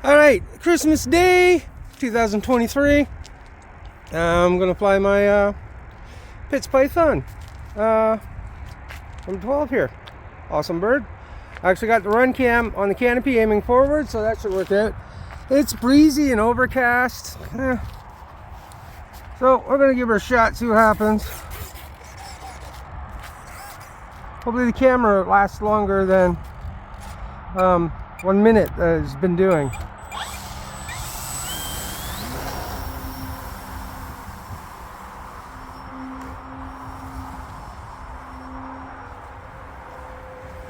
All right, Christmas Day, 2023. I'm gonna fly my Pitts Python from 12 here. Awesome bird. I actually got the run cam on the canopy aiming forward, so that should work out. It's breezy and overcast. So we're gonna give her a shot, see what happens. Hopefully the camera lasts longer than 1 minute it's been doing.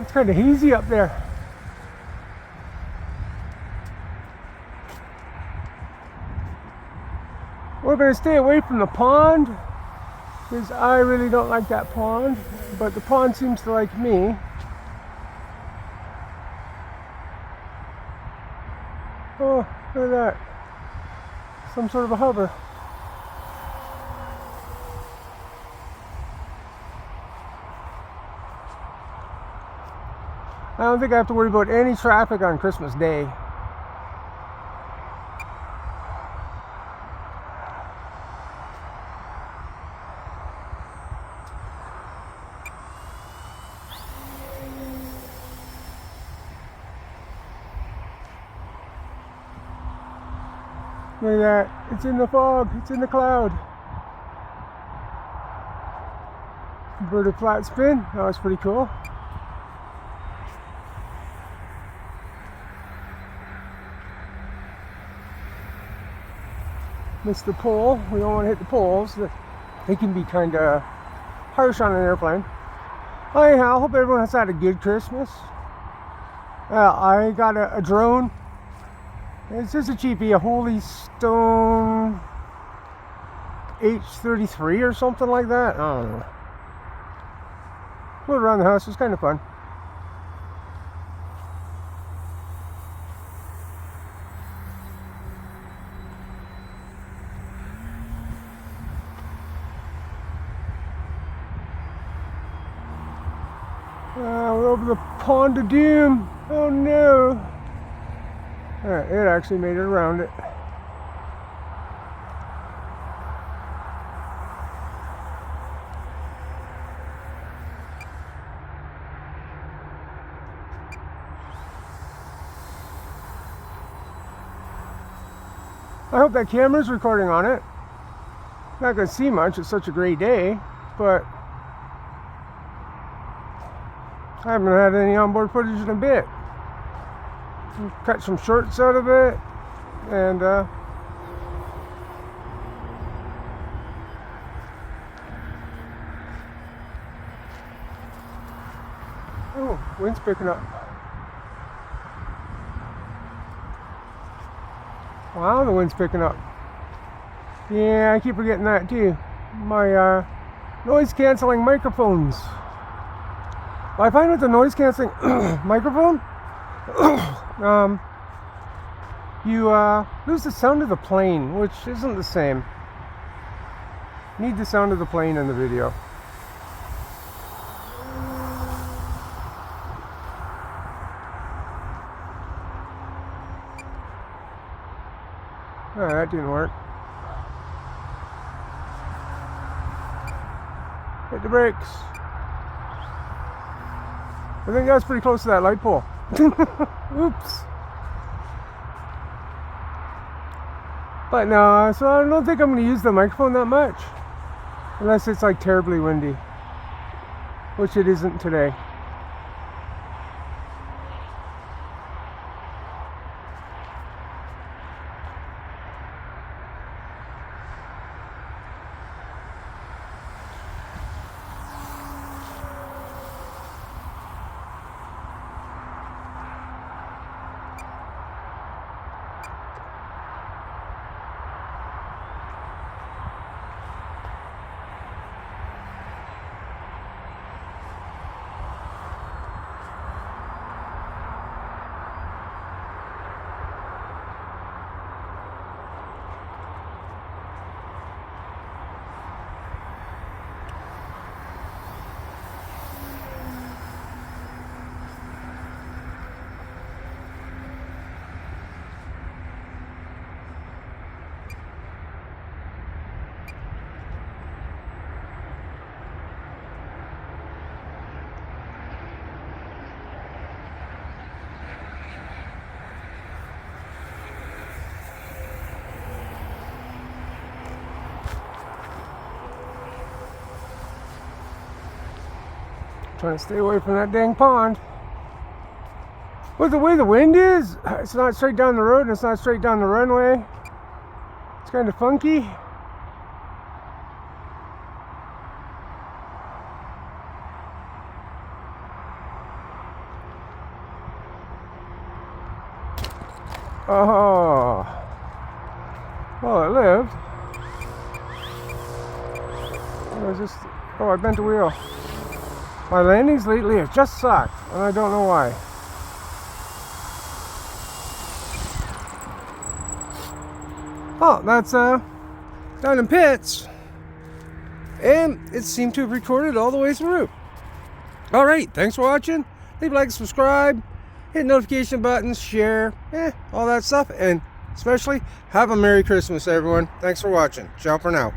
It's kind of hazy up there. We're going to stay away from the pond because I really don't like that pond, but the pond seems to like me. Oh, look at that. Some sort of a hover. I don't think I have to worry about any traffic on Christmas Day. Look at that. It's in the fog. It's in the cloud. Inverted flat spin. That was pretty cool. Missed the pole. We don't want to hit the poles. They can be kind of harsh on an airplane. Anyhow, hope everyone has had a good Christmas. I got a drone. It's just a cheapie, a Holy Stone H33 or something like that. I don't know. Flew around the house. It was kind of fun. We're over the Pond of Doom. Oh no. Alright, it actually made it around it. I hope that camera's recording on it. Not going to see much, it's such a great day, but I haven't had any onboard footage in a bit. Cut some shorts out of it, and oh, wind's picking up. Wow, the wind's picking up. Yeah, I keep forgetting that too. My noise canceling microphones. I find with the noise canceling microphone, you lose the sound of the plane, which isn't the same. You need the sound of the plane in the video. Oh, that didn't work. Hit the brakes. I think that's pretty close to that light pole. Oops. But no, so I don't think I'm going to use the microphone that much. Unless it's like terribly windy. Which it isn't today. Trying to stay away from that dang pond. With the way the wind is, it's not straight down the road and it's not straight down the runway. It's kind of funky. Oh, well, it lived. I bent the wheel. My landings lately have just sucked, and I don't know why. Oh, that's down in pits, and it seemed to have recorded all the way through. All right, thanks for watching. Leave a like, subscribe, hit notification buttons, share, all that stuff, and especially have a Merry Christmas, everyone. Thanks for watching. Ciao for now.